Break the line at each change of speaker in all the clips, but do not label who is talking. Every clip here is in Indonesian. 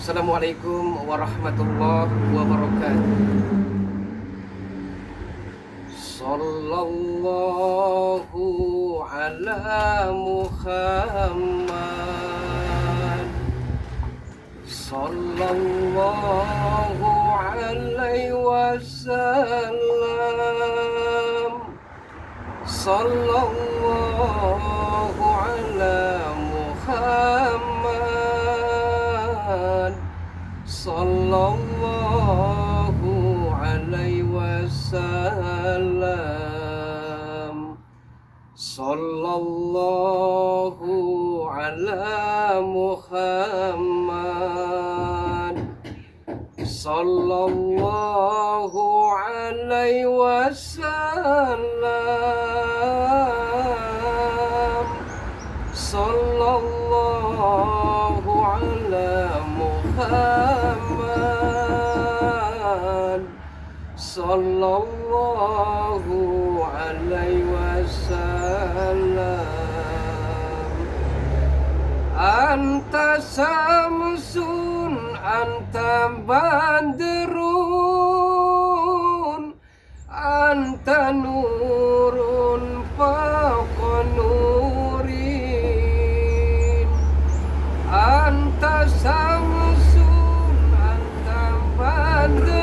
Assalamualaikum warahmatullahi wabarakatuh. Sallallahu ala Muhammad. Sallallahu alaihi wasallam. Sallallahu ala Muhammad. Sallallahu alaihi wasallam. Sallallahu ala Muhammad. Sallallahu alaihi wasallam. Sallallahu ala Muhammad. Sallallahu alaihi wasallam. Anta samsun, anta badrun, anta nurun fawqa nurin. Anta samsun, anta badrun,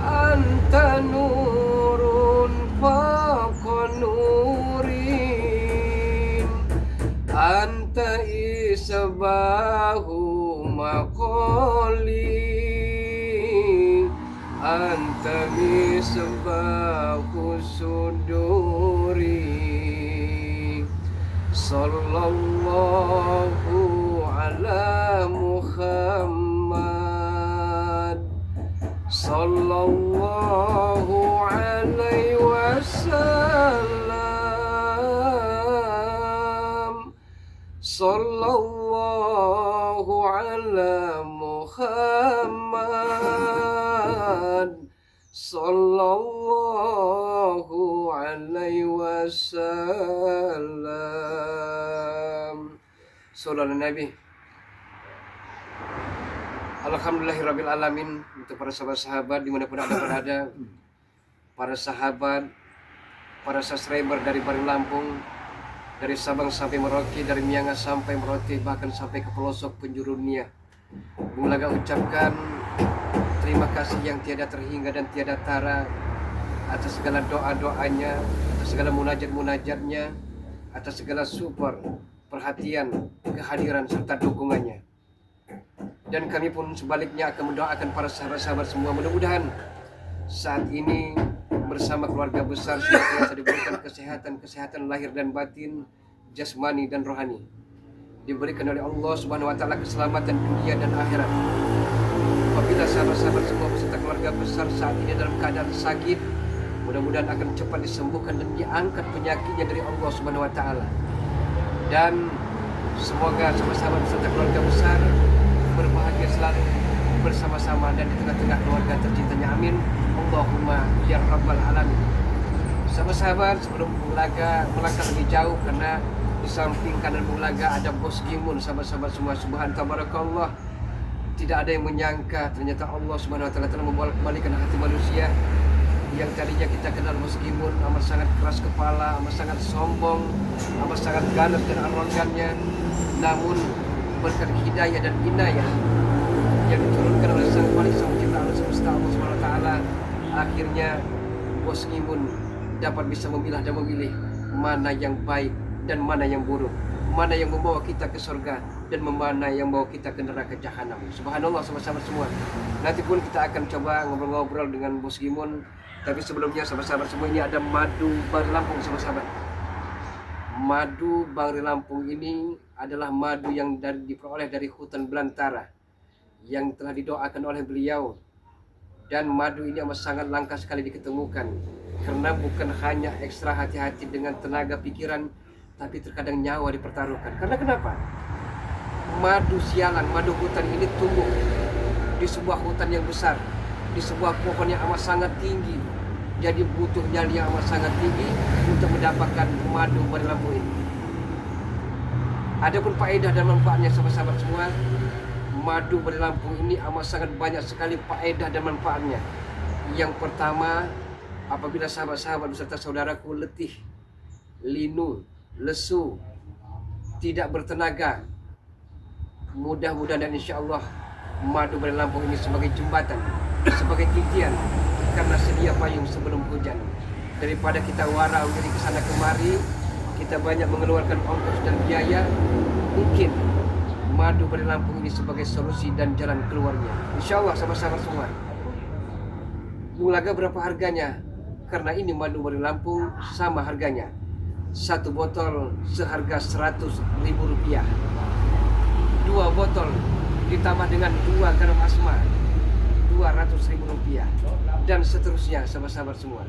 anta nurun fawqa nurin. Anta isbahu maqali, anta misbahu suduri. Sallallahu ala Muhammad. Sallallahu alaihi wasallam. Sallallahu ala Muhammad. Sallallahu alaihi wasallam. Saudara Nabi. Alhamdulillahirabbil alamin. Untuk para sahabat-sahabat dimanapun Anda berada, para sahabat, para subscriber dari Baring Lampung, dari Sabang sampai Merauke, dari Miangas sampai Merauke, bahkan sampai ke pelosok penjuru dunia. Bung Laga ucapkan terima kasih yang tiada terhingga dan tiada tara atas segala doa-doanya, atas segala munajat-munajatnya, atas segala support, perhatian, kehadiran serta dukungannya. Dan kami pun sebaliknya akan mendoakan para sahabat-sahabat semua, mudah-mudahan saat ini bersama keluarga besar senantiasa diberikan kesehatan lahir dan batin, jasmani dan rohani. Diberikan oleh Allah Subhanahu wa taala keselamatan dunia dan akhirat. Apabila sahabat-sahabat semua beserta keluarga besar saat ini dalam keadaan sakit, mudah-mudahan akan cepat disembuhkan dan diangkat penyakitnya dari Allah Subhanahu wa taala. Dan semoga sahabat-sahabat beserta keluarga besar berbahagia selalu bersama-sama dan di tengah-tengah keluarga tercintanya, amin. Allahumma ya rabbal alamin. Sahabat-sahabat, sebelum Bung Laga melangkah lebih jauh, karena di samping kanan Bung Laga ada Bos Gimun, sahabat-sahabat semua, subhan tabarakallah. Tidak ada yang menyangka ternyata Allah Subhanahu wa taala telah membolak-balikan hati manusia yang tadinya kita kenal Bos Gimun amat sangat keras kepala, amat sangat sombong, amat sangat ganas dan arogannya. Namun berkat hidayah dan inayah yang diturunkan oleh Sang Wali Sang Pencipta alam semesta Allah Subhanahu wa taala, akhirnya Bos Gimun dapat bisa memilah dan memilih mana yang baik dan mana yang buruk, mana yang membawa kita ke surga dan mana yang membawa kita ke neraka jahanam. Subhanallah, sahabat-sahabat semua. Nanti pun kita akan coba ngobrol-ngobrol dengan Bos Gimun. Tapi sebelumnya sahabat-sahabat semua, ini ada madu Baring Lampung, sahabat-sahabat. Madu Baring Lampung ini adalah madu yang diperoleh dari hutan belantara yang telah didoakan oleh beliau. Dan madu ini amat sangat langka sekali diketemukan, karena bukan hanya ekstra hati-hati dengan tenaga pikiran, tapi terkadang nyawa dipertaruhkan. Karena kenapa? Madu sialan, madu hutan ini tumbuh di sebuah hutan yang besar, di sebuah pohon yang amat sangat tinggi. Jadi butuh nyali yang amat sangat tinggi untuk mendapatkan madu Baring Lampung ini. Adapun faedah dan manfaatnya sahabat-sahabat semua, madu Bali Lampung ini amat sangat banyak sekali faedah dan manfaatnya. Yang pertama, apabila sahabat-sahabat beserta saudaraku letih, linu, lesu, tidak bertenaga, mudah-mudahan dan insya Allah madu Bali Lampung ini sebagai jembatan, sebagai titian, karena sedia payung sebelum hujan. Daripada kita warau jadi kesana kemari, kita banyak mengeluarkan ongkos dan biaya, mungkin madu Bali Lampung ini sebagai solusi dan jalan keluarnya. Insya Allah sahabat-sahabat semua. Bulaga berapa harganya? Karena ini madu Bali Lampung sama harganya. Satu botol seharga Rp100.000. 2 botol ditambah dengan 2 garam asma Rp200.000, dan seterusnya sahabat-sahabat semua.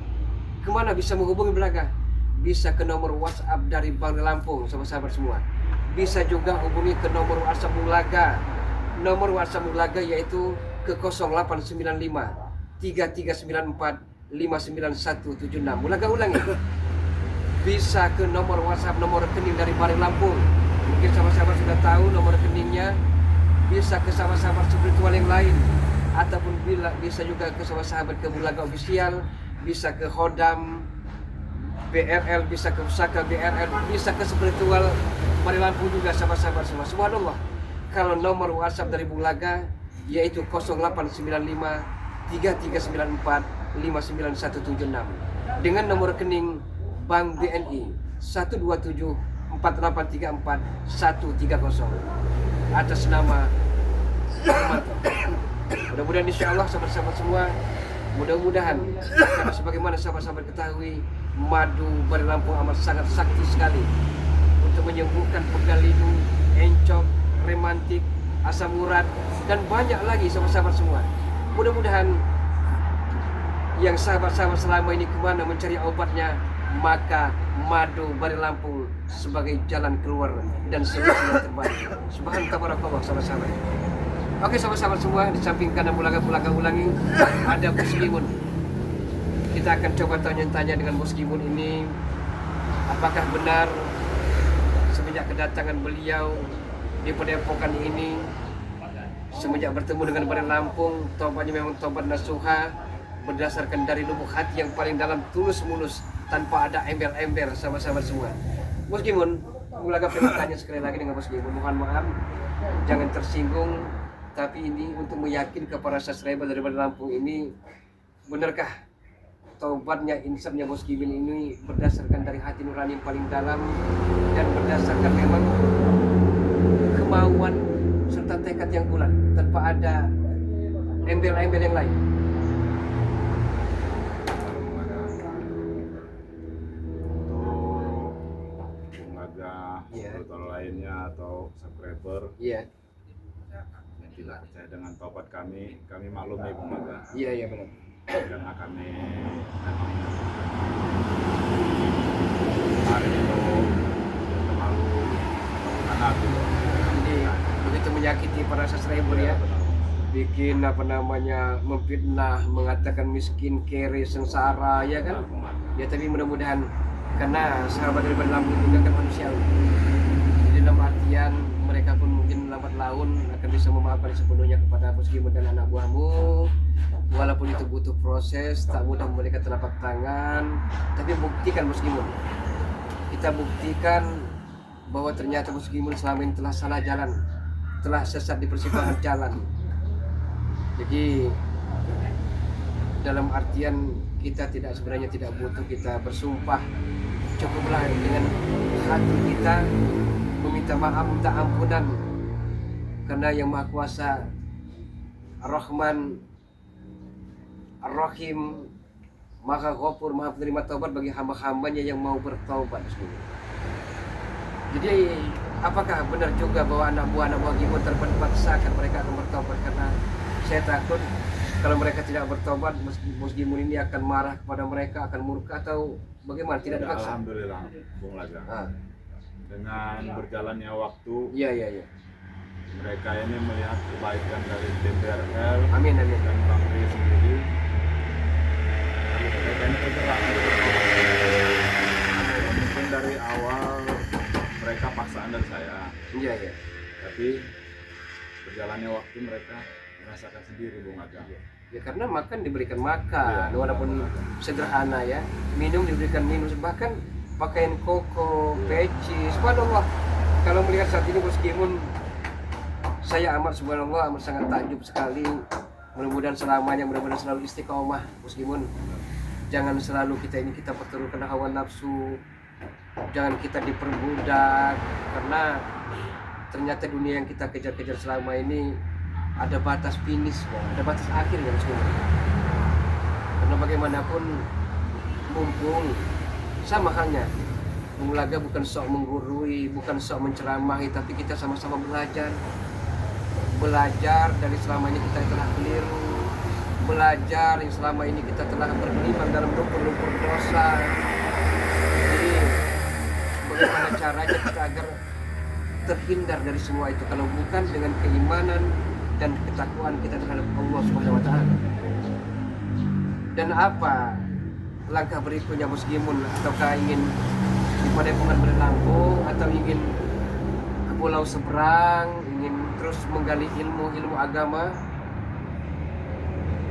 Kemana bisa menghubungi Bulaga? Bisa ke nomor WhatsApp dari Bali Lampung sahabat-sahabat semua. Bisa juga hubungi ke nomor WhatsApp Bulaga. Nomor WhatsApp Bulaga yaitu ke 0895 3394 59176. Bulaga ulangi. Bisa ke nomor WhatsApp, nomor rekening dari Bali Lampung. Mungkin sahabat-sahabat sudah tahu nomor rekeningnya. Bisa ke sahabat-sahabat spiritual yang lain, ataupun bisa juga ke sahabat-sahabat ke Bulaga official, bisa ke Hodam BRL, bisa ke Pusaka BRL, bisa ke spiritual Bali Lampung juga sahabat-sahabat semua. Subhanallah. Kalau nomor WhatsApp dari Bulaga yaitu 0895 3394 59176, dengan nomor rekening Bank BNI 127 4834 130 atas nama Armanto. Mudah-mudahan insya Allah sahabat-sahabat semua, mudah-mudahan, karena sebagaimana sahabat-sahabat ketahui, madu Bali Lampung amat sangat sakti sekali untuk menyembuhkan pegal linu, encok, rematik, asam urat, dan banyak lagi sahabat-sahabat semua. Mudah-mudahan yang sahabat-sahabat selama ini kemana mencari obatnya, maka madu Bali Lampung sebagai jalan keluar dan solusi yang terbaik. Subhanallah sahabat-sahabat. Oke sahabat-sahabat semua, di samping kanan Bulaga ulangi ada Bos Gimun. Kita akan coba tanya-tanya dengan Bos Gimun ini, apakah benar semenjak kedatangan beliau di Padepokan ini, semenjak bertemu dengan Bali Lampung, tobatnya memang tobat nasuha, berdasarkan dari lubuk hati yang paling dalam, tulus mulus, tanpa ada embel-embel sahabat-sahabat semua. Bos Gimun, Bulaga pengen tanya sekali lagi dengan Bos Gimun, mohon maaf, jangan tersinggung, tapi ini untuk meyakinkan para subscriber dari Bali Lampung ini, benarkah taubatnya, insafnya Bos Gimun ini berdasarkan dari hati nurani yang paling dalam, dan berdasarkan memang kemauan serta tekad yang bulat, tanpa ada embel-embel yang lain?
Atau lainnya atau subscriber yang tidak percaya dengan taubat kami maklum ya Bung Maga.
Iya benar.
Karena kami memang hari itu terlalu anak gitu.
Jadi begitu menyakiti para subscriber ya. Bikin memfitnah, mengatakan miskin, kere, sengsara, ya kan? Ya tapi mudah-mudahan, karena sahabat dari Bali Lampung juga kan manusiawi. Jadi dalam artian mereka pun mungkin lambat laun akan bisa memaafkan sepenuhnya kepada Bos Gimun dan anak buahmu. Walaupun itu butuh proses, tak mudah memberikan telapak tangan, tapi buktikan Bos Gimun. Kita buktikan bahwa ternyata Bos Gimun selama ini telah salah jalan, telah sesat di persimpangan jalan. Jadi dalam artian kita sebenarnya tidak butuh kita bersumpah, cukuplah dengan hati kita meminta maaf, minta ampunan, karena yang Maha Kuasa Ar-Rahman Ar-Rahim, Maha Ghafur, Maha penerima taubat bagi hamba-hambanya yang mau bertaubat. Jadi apakah benar juga bahwa anak buah Gimun terpaksakan mereka akan bertaubat? Karena saya takut kalau mereka tidak bertobat, Bos Gimun ini akan marah kepada mereka, akan murka, atau bagaimana? Tidak dipaksa.
Alhamdulillah Bung Laga. Dengan berjalannya waktu, mereka ini melihat kebaikan dari tim BRL,
amin,
dan Bang Ri sendiri. Mereka ini bergerak. Mungkin dari awal mereka paksaan standar saya.
Iya, iya.
Tapi berjalannya waktu mereka merasakan sendiri Bung Aga.
Ya karena makan diberikan makan,
Iya,
walaupun sederhana ya. Minum diberikan minum, bahkan pakaian koko, peci, subhanallah. Kalau melihat saat ini meskipun saya subhanallah amat sangat takjub sekali. Mudah-mudahan selamanya, mudah-mudahan selalu istiqomah meskipun jangan selalu kita perturutkan hawa nafsu, jangan kita diperbudak, karena ternyata dunia yang kita kejar-kejar selama ini ada batas finish, ada batas akhir ya meskipun. Karena bagaimanapun mumpung sama halnya Bung Laga bukan sok menggurui, bukan sok menceramahi, tapi kita sama-sama belajar dari selama ini kita telah keliru, belajar yang selama ini kita telah bergelimang dalam lumpur-lumpur dosa. Jadi bagaimana caranya kita agar terhindar dari semua itu, kalau bukan dengan keimanan dan ketakwaan kita terhadap Allah Subhanahu wa taala. Dan apa langkah berikutnya meskipun ataukah ingin di Padepokan Berlampung atau ingin ke pulau seberang, ingin terus menggali ilmu agama,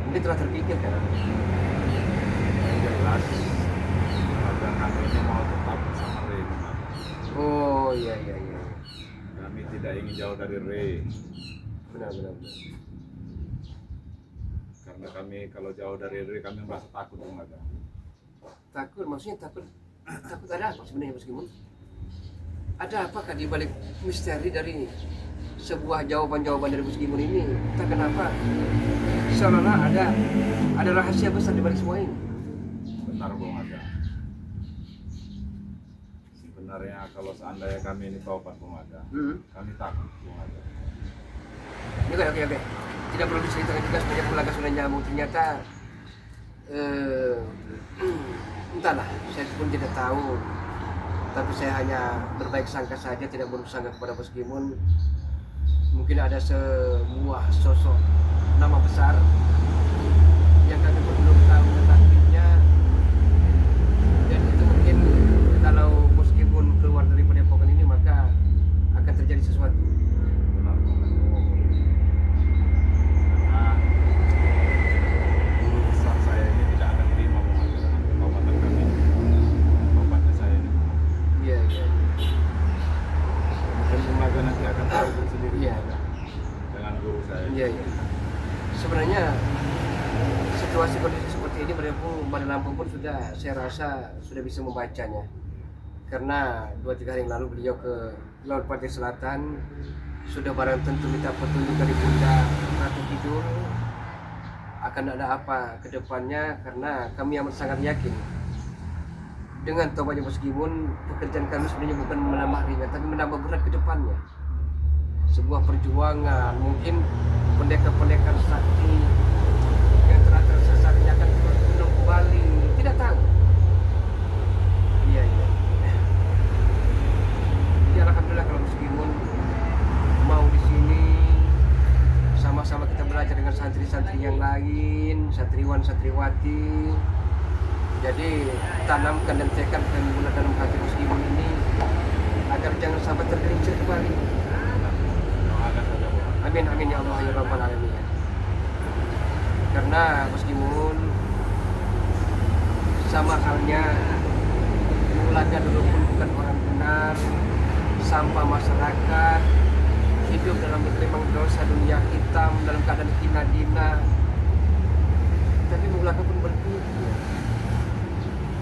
ini telah terpikir kan?
Jelas keluarga kami ini mau tetap bersama Re.
Oh iya.
Kami tidak ingin jauh dari Re.
Benar.
Karena kami kalau jauh dari Re kami merasa takut Bung Aga.
Takut, maksudnya takut ada apa sebenarnya meskipun? Ada apakah di balik misteri dari sebuah jawaban-jawaban dari meskipun ini? Entah kenapa seolah-olah ada rahasia besar di balik semua ini.
Benar Bung Aga. Sebenarnya kalau seandainya kami ini taubat Bung Aga, kami takut Bung Aga.
Oke. Tidak perlu diceritakan juga sebenarnya Bung Laga sudah nyambung. Ternyata entahlah, saya pun tidak tahu. Tapi saya hanya berbaik sangka saja, tidak buruk sangka kepada meskipun mungkin ada sebuah sosok nama besar yang kami pun belum tahu tentangnya. Dan itu mungkin kalau meskipun keluar dari Padepokan ini maka akan terjadi sesuatu.
Benar Bung Aga. Karena guru besar saya ini tidak akan terima Bung Aga dengan pertobatan kami. Tobatnya saya ini.
Iya.
Dan Bung Aga nanti akan tahu sendiri
Iya.
dengan guru saya.
Iya. Sebenarnya situasi kondisi seperti ini Pada Lampung pun sudah, saya rasa sudah bisa membacanya. Karena 2-3 hari yang lalu beliau ke Laut Pantai Selatan, sudah barang tentu minta petunjuk dari Bunda Ratu Kidul akan ada apa ke depannya, karena kami amat sangat yakin dengan tobatnya meskipun pekerjaan kami sebenarnya bukan menambah ringan tapi menambah berat ke depannya. Sebuah perjuangan, mungkin pendekar-pendekar sakti yang telah tersesat ini akan bertemu kembali, tidak tahu. Iya. Jadi alhamdulillah kalau meskipun mau di sini sama-sama kita belajar dengan santri-santri yang lain, santriwan-santriwati. Jadi tanamkan dan tekadkan guna dalam hati meskipun ini agar jangan sampai tergelincir kembali. Amin ya Allah ya Rabbal Alamin. Karena meskipun sama halnya Bung Laga dulu pun bukan orang benar, sampah masyarakat, hidup dalam bergelimang dosa, dunia hitam, dalam keadaan hina dina. Tapi Bung Laga pun berpikir,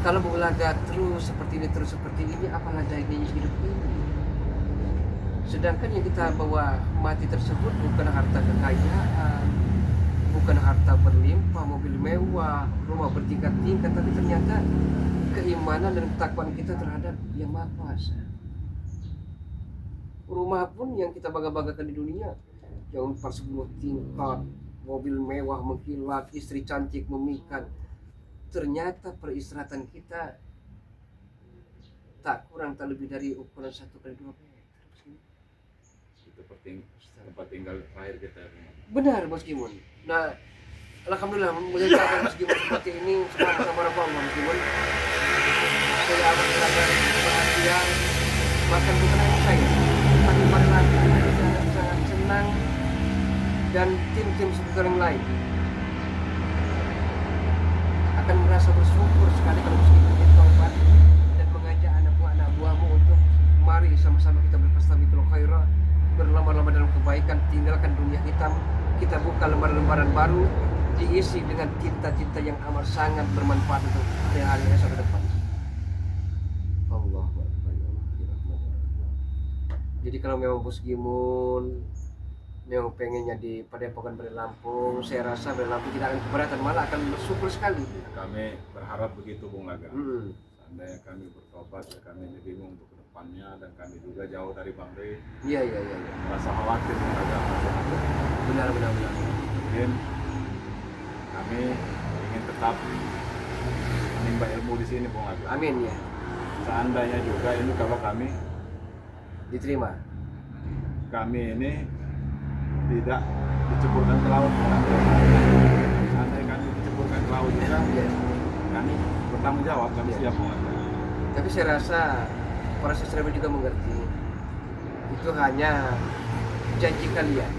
kalau Bung Laga terus seperti ini, apalah dayanya hidup ini? Sedangkan yang kita bawa mati tersebut bukan harta kekayaan, bukan harta berlimpah, mobil mewah, rumah bertingkat-tingkat, tapi ternyata keimanan dan ketakwaan kita terhadap Yang Maha Kuasa. Rumah pun yang kita bangga-banggakan di dunia, yang 40 tingkat, mobil mewah mengkilat, istri cantik memikat, ternyata peristirahatan kita tak kurang tak lebih dari ukuran 1x2 meter.
Tempat tinggal terakhir kita.
Benar meskipun. Nah, alhamdulillah melihat meskipun seperti ini sama Allah meskipun saya amat belajar bahagia, bahkan bukan hanya saya. dan tim-tim seputar yang lain akan merasa bersyukur sekali kalau meskipun kita taubat dan mengajak anak buahmu untuk mari sama-sama kita berfastabiqul khairat, berlama-lama dalam kebaikan, tinggalkan dunia hitam, kita buka lembaran-lembaran baru diisi dengan tinta-tinta yang amat sangat bermanfaat untuk hari-hari esok ke depan. Allah. Jadi kalau memang Bos Gimun memang pengennya di Padepokan Bari Lampung, saya rasa Bari Lampung tidak akan keberatan, malah akan bersyukur sekali.
Kami berharap begitu Bung Laga. Seandainya kami bertobat, ya kami bingung untuk kedepannya, dan kami juga jauh dari Bang Rey.
Iya.
Merasa khawatir Bung Laga.
Benar.
Mungkin kami ingin tetap menimba ilmu di sini Bung Laga.
Amin ya.
Seandainya juga ini kalau kami
diterima,
kami ini tidak diceburkan ke laut. Seandainya kami diceburkan ke laut juga, kami bertanggung jawab, kami siap mengatur.
Tapi saya rasa para subscriber juga mengerti itu hanya janji kalian,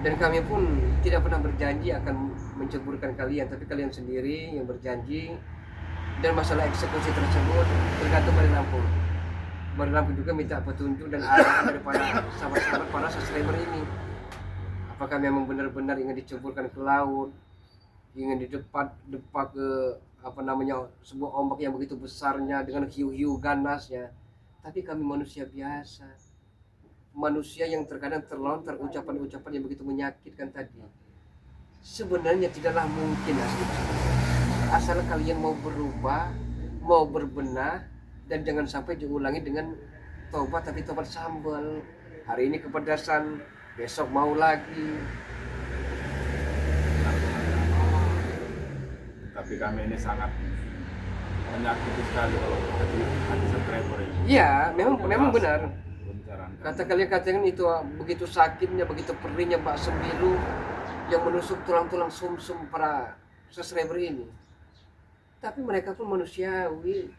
dan kami pun tidak pernah berjanji akan menceburkan kalian, tapi kalian sendiri yang berjanji. Dan masalah eksekusi tersebut tergantung Bari Lampung. Bari Lampung juga minta petunjuk dan arahan dari para sahabat-sahabat para subscriber ini. Apakah memang benar-benar ingin diceburkan ke laut, ingin didepak ke sebuah ombak yang begitu besarnya dengan hiu-hiu ganasnya. Tapi kami manusia biasa, manusia yang terkadang terlontar ucapan-ucapan yang begitu menyakitkan tadi. Sebenarnya tidaklah mungkin asal kalian mau berubah, mau berbenah, dan jangan sampai diulangi dengan tobat tapi tobat sambal. Hari ini kepedasan, besok mau lagi.
Tapi kami ini sangat menyakiti sekali kalau hati subscriber ini.
Iya, memang benar.
Kata
kalian katakan itu begitu sakitnya, begitu perihnya bak sembilu yang menusuk tulang-tulang sumsum para subscriber ini. Tapi mereka pun manusiawi.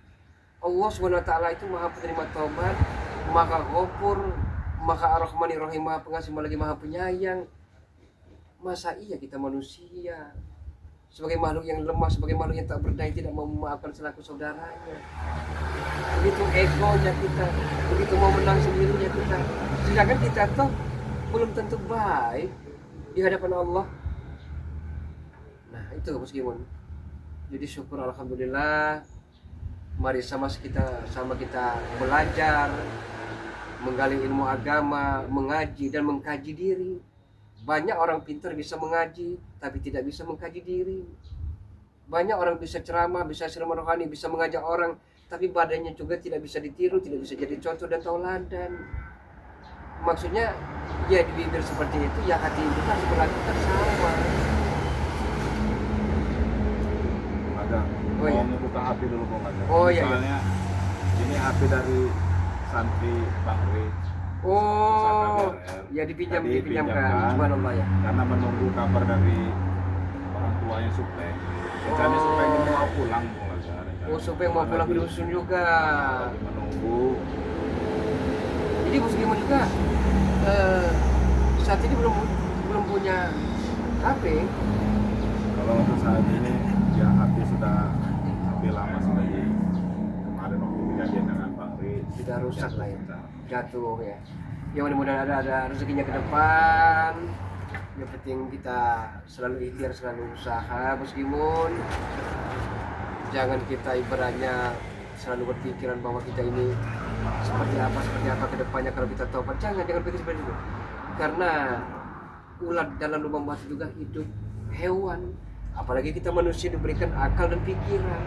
Allah SWT itu maha penerima taubat, maha ghafur, maha ar-Rahmanir Rahim, maha pengasih, lagi maha penyayang. Masa iya kita manusia sebagai makhluk yang lemah, sebagai makhluk yang tak berdaya, tidak mau memaafkan selaku saudaranya? Begitu egonya kita, begitu mau menang sendirinya kita, sedangkan kita toh belum tentu baik di hadapan Allah. Nah itu meskipun. Jadi syukur alhamdulillah, mari sama kita belajar, menggali ilmu agama, mengaji dan mengkaji diri. Banyak orang pintar bisa mengaji tapi tidak bisa mengkaji diri. Banyak orang bisa ceramah, bisa ceramah rohani, bisa mengajak orang, tapi badannya juga tidak bisa ditiru, tidak bisa jadi contoh dan tauladan. Maksudnya ya di bibir seperti itu, ya hati kita harus berlakukan sama.
Mau membuka HP dulu Bang Laga.
Misalnya
ini HP dari santri Bang Rey.
Ya dipinjamkan. Subhanallah ya.
Karena menunggu kabar dari orang tuanya Supeng. Rencananya Supeng ini mau pulang Bang Laga.
Supeng mau pulang ke dusun juga.
Lagi menunggu.
Jadi Bos Gimun juga saat ini belum punya HP.
Kalau untuk saat ini ya HP sudah lama, sudah di kemarin waktu kejadian dengan Bang Rey
sudah rusak lah ya, jatuh ya. Ya mudah-mudahan ada rezekinya ke depan. Yang penting kita selalu ikhtiar, selalu usaha Bos Gimun. Jangan kita ibaratnya selalu berpikiran bahwa kita ini seperti apa ke depannya kalau kita taubat. Jangan pikir seperti itu. Karena ulat dalam lubang batu juga hidup, hewan. Apalagi kita manusia diberikan akal dan pikiran.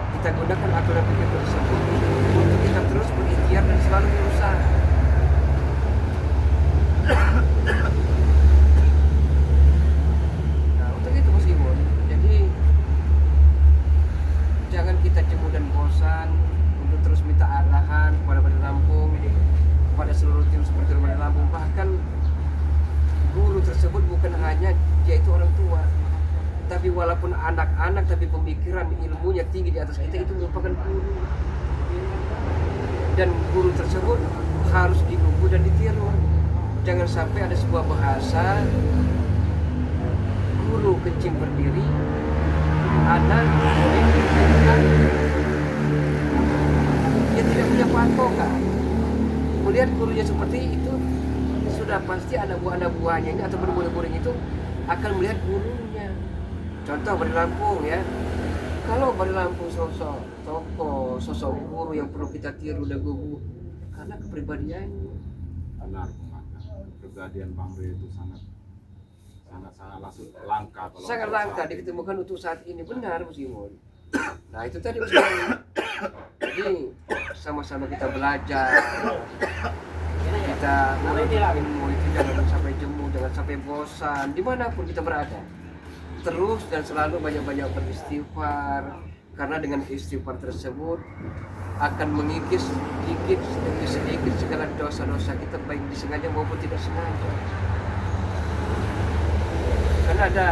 Kita gunakan akal dan pikiran tersebut untuk kita terus berikhtiar dan selalu berusaha. Nah untuk itu Bos Gimun, jadi jangan kita jemu dan bosan untuk terus minta arahan kepada Bari Lampung, kepada seluruh tim seperti Bari Lampung. Bahkan guru tersebut bukan hanya dia itu orang tua, tapi walaupun anak-anak tapi pemikiran ilmunya tinggi di atas kita, itu merupakan guru. Dan guru tersebut harus dinunggu dan ditiru. jangan sampai ada sebuah bahasa guru kencing berdiri, anak diberikan, dia tidak punya patokan. Melihat gurunya seperti itu, sudah pasti anak buahnya ini atau murid-murid itu akan melihat gurunya. Contoh Bari Lampung ya, kalau Bari Lampung sosok tokoh, sosok guru yang perlu kita tiru dan gugu karena kepribadiannya.
Benar, kepribadian Bang Bre itu sangat langka.
Sangat langka diketemukan untuk saat ini, benar Mas Imon. Nah itu tadi Mas Imon. Jadi sama-sama kita belajar, kita ilmu itu jangan sampai jemu, jangan sampai bosan dimanapun kita berada. Terus dan selalu banyak-banyak beristighfar, karena dengan istighfar tersebut akan mengikis sedikit demi sedikit segala dosa-dosa kita, baik disengaja maupun tidak sengaja. Karena ada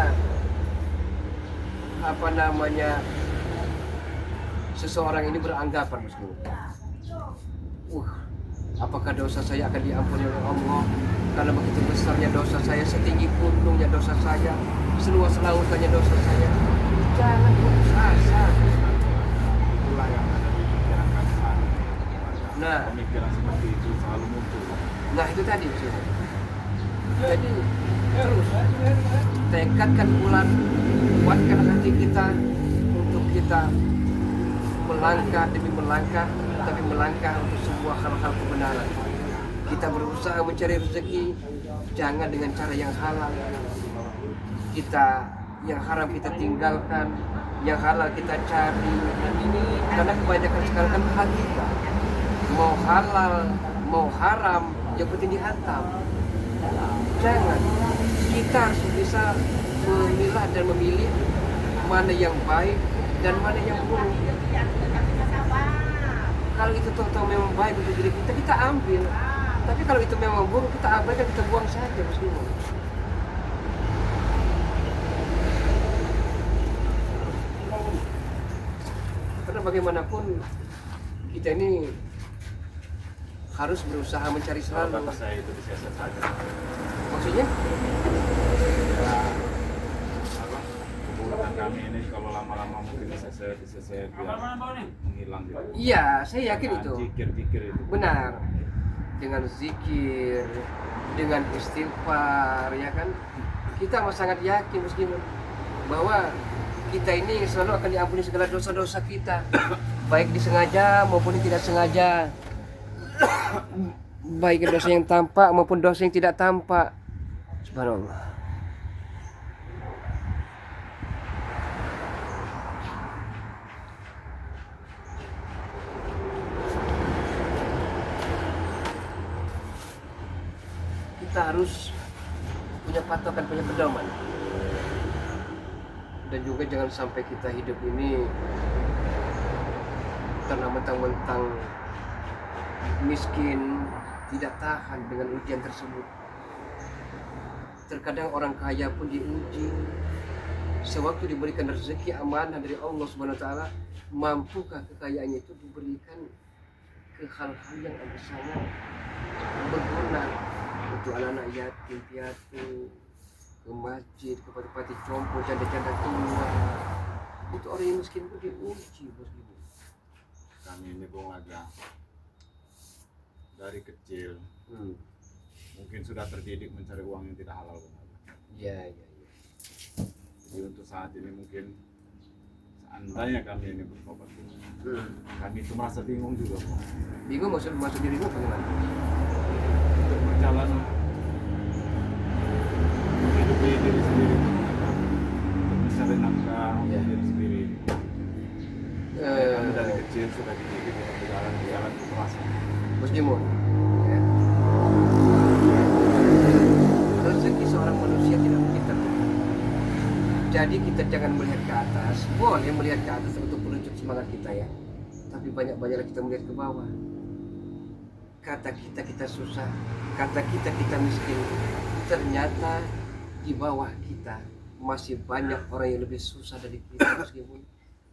seseorang ini beranggapan meskipun apakah dosa saya akan diampuni oleh Allah karena begitu besarnya dosa saya, setinggi gunungnya dosa saya, seluas lautannya dosa saya. Jangan putus asa.
Itulah yang ada di pikiran kami.
Nah,
pemikiran seperti itu selalu muncul.
Nah itu tadi maksudnya. Jadi terus tekadkan bulan, kuatkan hati kita untuk kita melangkah demi melangkah, tapi melangkah untuk sebuah hal-hal kebenaran. Kita berusaha mencari rezeki, jangan dengan cara yang halal. Kita yang haram kita tinggalkan, yang halal kita cari. Karena kebanyakan sekarang kan hakikat, mau halal, mau haram, yang penting dihantam. Jangan, kita harus bisa memilah dan memilih mana yang baik dan mana yang buruk. Kalau itu total memang baik untuk diri kita, kita ambil. Tapi kalau itu memang buruk, kita abaikan, kita buang saja meskipun. Karena bagaimanapun kita ini harus berusaha mencari selalu.
Kata saya itu bisa saja.
Maksudnya?
Keburukan kami ini kalau lama-lama mungkin bisa biar menghilang gitu.
Iya, saya yakin itu.
Zikir itu.
Benar. Dengan zikir, dengan istighfar, ya kan? Kita sangat yakin meskipun bahwa kita ini selalu akan diampuni segala dosa-dosa kita, baik disengaja maupun tidak sengaja, baik dosa yang tampak maupun dosa yang tidak tampak. Subhanallah. Kita harus punya patokan, punya pedoman, dan juga jangan sampai kita hidup ini karena mentang-mentang miskin tidak tahan dengan ujian tersebut. Terkadang orang kaya pun diuji. Sewaktu diberikan rezeki amanah dari Allah Subhanahu wa taala, mampukah kekayaannya itu diberikan ke hal-hal yang sangat berguna untuk anak-anak yatim piatu, ke masjid, ke panti jompo, janda-janda tua. Itu orang yang miskin pun diuji, bosku.
Kami ini Bung Aga dari kecil mungkin sudah terdidik mencari uang yang tidak halal, Bung Aga.
Iya.
Jadi untuk saat ini mungkin seandainya kami ini bertobat, kami itu merasa bingung juga, Bung.
Bingung maksud dirimu bagaimana?
Untuk berjalan menghidupi diri sendiri, untuk mencari nafkah untuk diri sendiri. Kami dari kecil sudah dididik untuk berjalan kekerasan.
Bos Jimun, ya. Rezeki seorang manusia tidak mungkin tertutup. Jadi kita jangan melihat ke atas. Boleh melihat ke atas untuk menuntut semangat kita ya. Tapi banyak-banyaklah kita melihat ke bawah. Kata kita susah, kata kita miskin. Ternyata di bawah kita masih banyak orang yang lebih susah dari kita meskipun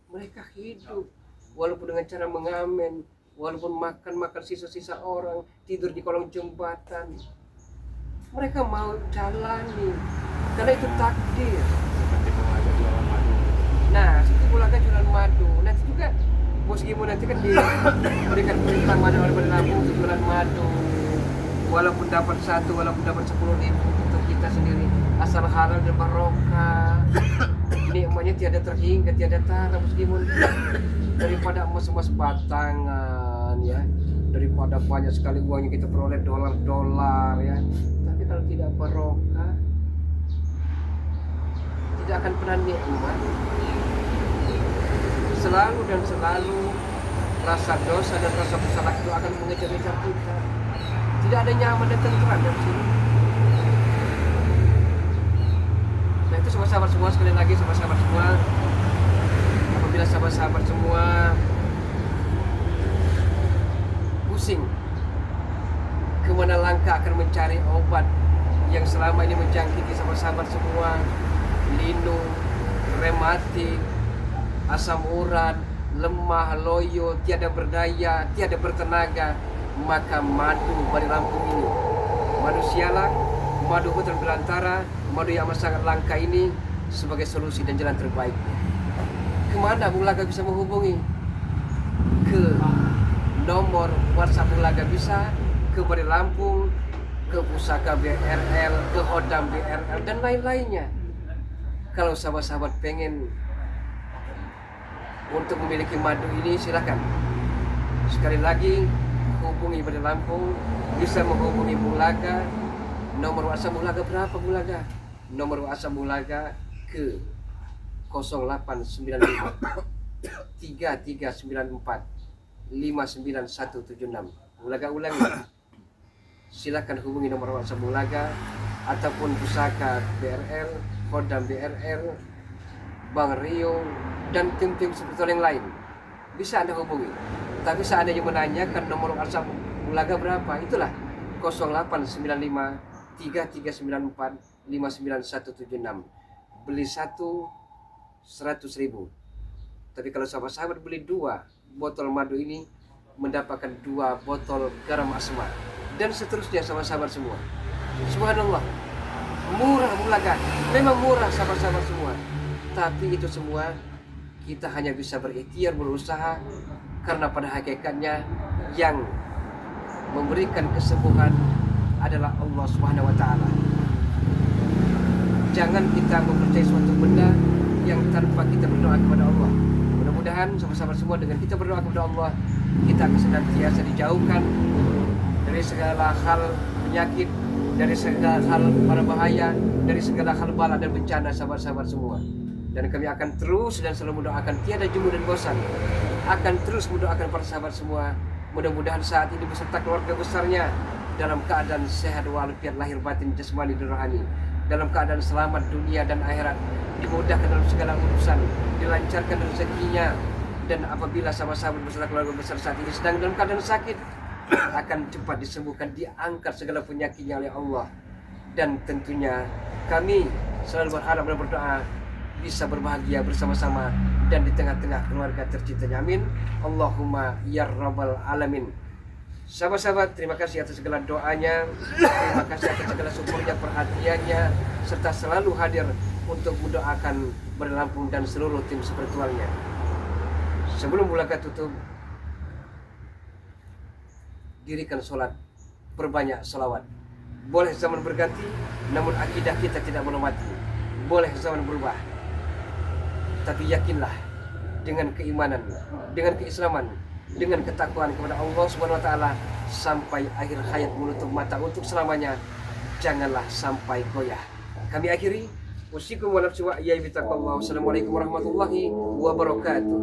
mereka hidup walaupun dengan cara mengamen, walaupun makan sisa-sisa orang, tidur di kolong jembatan. Mereka mau jalani karena itu takdir.
Seperti Bulaga jualan madu.
Nah, seperti Bulaga jualan madu. Nanti juga Bos Gimo nanti kan diberikan perintah madu oleh Bani Lampung untuk jualan madu. Walaupun dapat 1, walaupun dapat 10.000 untuk kita sendiri, asal halal dan barokah. Nikmatnya tiada terhingga, tiada tara Bos Gimo. Daripada emas-emas batangan ya, daripada banyak sekali uangnya kita peroleh dolar-dolar ya. Tapi kalau tidak barokah, tidak akan pernah nikmat. Selalu dan selalu rasa dosa dan rasa bersalah itu akan mengejar-ngejar kita. Tidak ada nyaman dan tentram dari sini. Nah itu sahabat-sahabat semua, sekali lagi sahabat-sahabat semua, apabila sahabat-sahabat semua pusing kemana langkah akan mencari obat yang selama ini menjangkiti sahabat-sahabat semua, linu, rematik, asam urat, lemah, loyo, tiada berdaya, tiada bertenaga, maka madu Bani Lampung ini, madu sialang, madu hutan belantara, madu yang amat sangat langka ini sebagai solusi dan jalan terbaiknya. Kemana Bulaga bisa menghubungi? Ke nomor WhatsApp Bulaga bisa, ke Bani Lampung, ke Pusaka BRL, ke Hodam BRL, dan lain-lainnya. Kalau sahabat-sahabat pengen untuk memiliki madu ini, silakan. Sekali lagi, hubungi Bani Lampung, bisa menghubungi Bulaga. Nomor WhatsApp Bulaga berapa Bulaga? Nomor WhatsApp Bulaga ke 0895 3394 59176. Bulaga ulangi. Silakan hubungi nomor WhatsApp Bulaga ataupun Pusaka BRL, Kodam BRL, Bang Rio, dan tim-tim seperti yang lain. Bisa Anda hubungi. Tapi seandainya menanyakan nomor WhatsApp Bulaga berapa, itulah 0895 3394 59176. Beli 100.000. Tapi kalau sahabat-sahabat beli 2 botol madu ini, mendapatkan 2 botol garam asma, dan seterusnya sahabat-sahabat semua. Subhanallah, murah Bulaga, memang murah sahabat-sahabat semua. Tapi itu semua kita hanya bisa berikhtiar, berusaha, karena pada hakikatnya yang memberikan kesembuhan adalah Allah Subhanahu wa taala. Jangan kita mempercayai suatu benda yang tanpa kita berdoa kepada Allah. Mudah-mudahan sahabat-sahabat semua, dengan kita berdoa kepada Allah, kita akan senantiasa dijauhkan dari segala hal penyakit, dari segala hal berbahaya, dari segala hal bala dan bencana sahabat-sahabat semua. Dan kami akan terus dan selalu mendoakan, tiada jemu dan bosan, akan terus mendoakan para sahabat semua. Mudah-mudahan saat ini beserta keluarga besarnya dalam keadaan sehat walafiat lahir batin, jasmani dan rohani, dalam keadaan selamat dunia dan akhirat, dimudahkan dalam segala urusan, dilancarkan rezekinya. Dan apabila sahabat-sahabat beserta keluarga besar saat ini sedang dalam keadaan sakit, akan cepat disembuhkan, diangkat segala penyakitnya oleh Allah. Dan tentunya kami selalu berharap dan berdoa bisa berbahagia bersama-sama dan di tengah-tengah keluarga tercintanya. Amin. Allahumma ya rabbal alamin. Sahabat-sahabat, terima kasih atas segala doanya, terima kasih atas segala supportnya, perhatiannya, serta selalu hadir untuk mendoakan Bani Lampung dan seluruh tim spiritualnya. Sebelum Bulaga tutup, dirikan sholat, perbanyak sholawat. Boleh zaman berganti, namun akidah kita tidak boleh mati. Boleh zaman berubah, tapi yakinlah dengan keimanan, dengan keislaman, dengan ketakwaan kepada Allah Subhanahu wa taala sampai akhir hayat, menutup mata untuk selamanya. Janganlah sampai goyah. Kami akhiri, usikum wa nafsi wa iyyakum bittaqwallah. Wassalamualaikum warahmatullahi wabarakatuh.